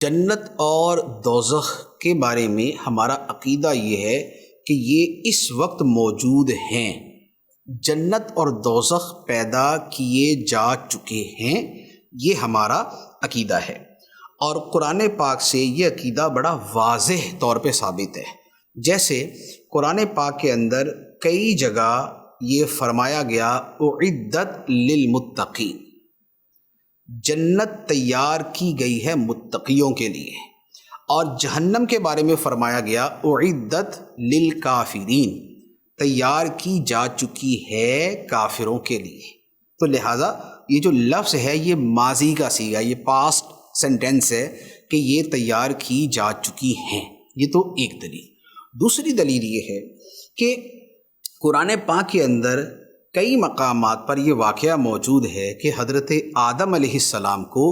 جنت اور دوزخ کے بارے میں ہمارا عقیدہ یہ ہے کہ یہ اس وقت موجود ہیں۔ جنت اور دوزخ پیدا کیے جا چکے ہیں، یہ ہمارا عقیدہ ہے، اور قرآن پاک سے یہ عقیدہ بڑا واضح طور پہ ثابت ہے۔ جیسے قرآن پاک کے اندر کئی جگہ یہ فرمایا گیا اعدت للمتقین، جنت تیار کی گئی ہے متقیوں کے لیے، اور جہنم کے بارے میں فرمایا گیا اعدت للکافرین، تیار کی جا چکی ہے کافروں کے لیے۔ تو لہٰذا یہ جو لفظ ہے یہ ماضی کا صیغہ، یہ پاسٹ سینٹینس ہے کہ یہ تیار کی جا چکی ہیں۔ یہ تو ایک دلیل۔ دوسری دلیل یہ ہے کہ قرآن پاک کے اندر کئی مقامات پر یہ واقعہ موجود ہے کہ حضرت آدم علیہ السلام کو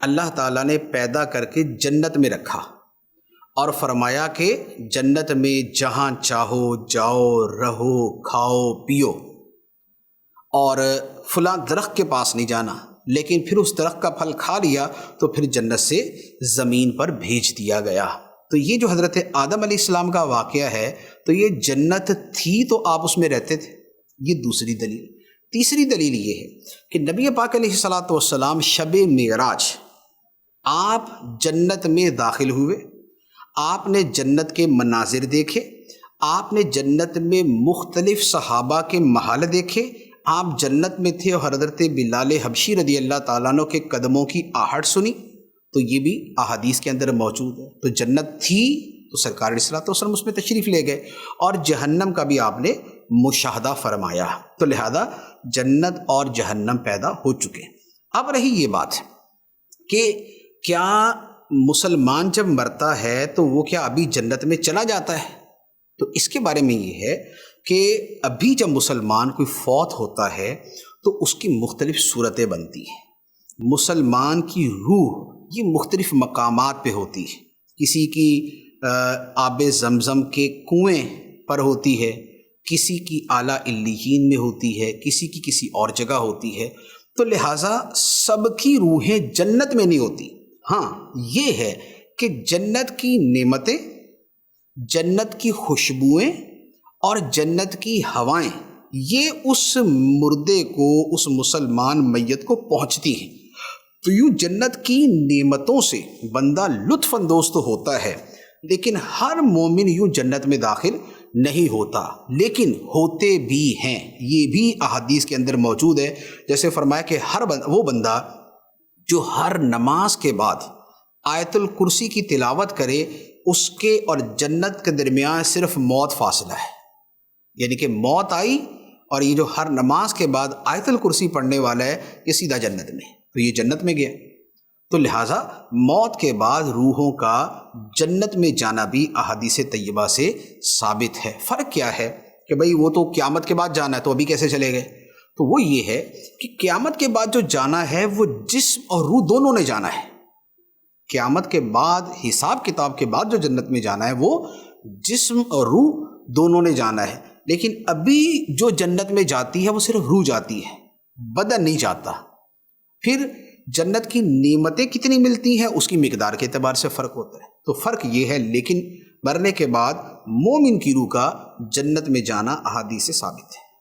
اللہ تعالیٰ نے پیدا کر کے جنت میں رکھا اور فرمایا کہ جنت میں جہاں چاہو جاؤ، رہو، کھاؤ، پیو، اور فلاں درخت کے پاس نہیں جانا، لیکن پھر اس درخت کا پھل کھا لیا تو پھر جنت سے زمین پر بھیج دیا گیا۔ تو یہ جو حضرت آدم علیہ السلام کا واقعہ ہے، تو یہ جنت تھی تو آپ اس میں رہتے تھے، یہ دوسری دلیل۔ تیسری دلیل یہ ہے کہ نبی پاک علیہ الصلاۃ والسلام شب معراج آپ جنت میں داخل ہوئے، آپ نے جنت کے مناظر دیکھے، آپ نے جنت میں مختلف صحابہ کے محل دیکھے، آپ جنت میں تھے اور حضرت بلال حبشی رضی اللہ تعالیٰ عنہ کے قدموں کی آہٹ سنی، تو یہ بھی احادیث کے اندر موجود ہے۔ تو جنت تھی تو سرکار علیہ الصلوۃ والسلام اس میں تشریف لے گئے، اور جہنم کا بھی آپ نے مشاہدہ فرمایا، تو لہذا جنت اور جہنم پیدا ہو چکے۔ اب رہی یہ بات کہ کیا مسلمان جب مرتا ہے تو وہ کیا ابھی جنت میں چلا جاتا ہے؟ تو اس کے بارے میں یہ ہے کہ ابھی جب مسلمان کوئی فوت ہوتا ہے تو اس کی مختلف صورتیں بنتی ہیں۔ مسلمان کی روح یہ مختلف مقامات پہ ہوتی ہے، کسی کی آب زمزم کے کنویں پر ہوتی ہے، کسی کی اعلیٰ علیین میں ہوتی ہے، کسی کی کسی اور جگہ ہوتی ہے، تو لہٰذا سب کی روحیں جنت میں نہیں ہوتی۔ ہاں یہ ہے کہ جنت کی نعمتیں، جنت کی خوشبوئیں اور جنت کی ہوائیں یہ اس مردے کو، اس مسلمان میت کو پہنچتی ہیں، تو یوں جنت کی نعمتوں سے بندہ لطف اندوز تو ہوتا ہے، لیکن ہر مومن یوں جنت میں داخل نہیں ہوتا، لیکن ہوتے بھی ہیں۔ یہ بھی احادیث کے اندر موجود ہے، جیسے فرمایا کہ وہ بندہ جو ہر نماز کے بعد آیت الکرسی کی تلاوت کرے، اس کے اور جنت کے درمیان صرف موت فاصلہ ہے، یعنی کہ موت آئی اور یہ جو ہر نماز کے بعد آیت الکرسی پڑھنے والا ہے یہ سیدھا جنت میں، تو یہ جنت میں گیا۔ تو لہٰذا موت کے بعد روحوں کا جنت میں جانا بھی احادیث طیبہ سے ثابت ہے۔ فرق کیا ہے کہ بھئی وہ تو قیامت کے بعد جانا ہے، تو ابھی کیسے چلے گئے؟ تو وہ یہ ہے کہ قیامت کے بعد جو جانا ہے وہ جسم اور روح دونوں نے جانا ہے۔ قیامت کے بعد، حساب کتاب کے بعد جو جنت میں جانا ہے وہ جسم اور روح دونوں نے جانا ہے، لیکن ابھی جو جنت میں جاتی ہے وہ صرف روح جاتی ہے، بدن نہیں جاتا۔ پھر جنت کی نعمتیں کتنی ملتی ہیں اس کی مقدار کے اعتبار سے فرق ہوتا ہے، تو فرق یہ ہے، لیکن مرنے کے بعد مومن کی روح کا جنت میں جانا احادیث سے ثابت ہے۔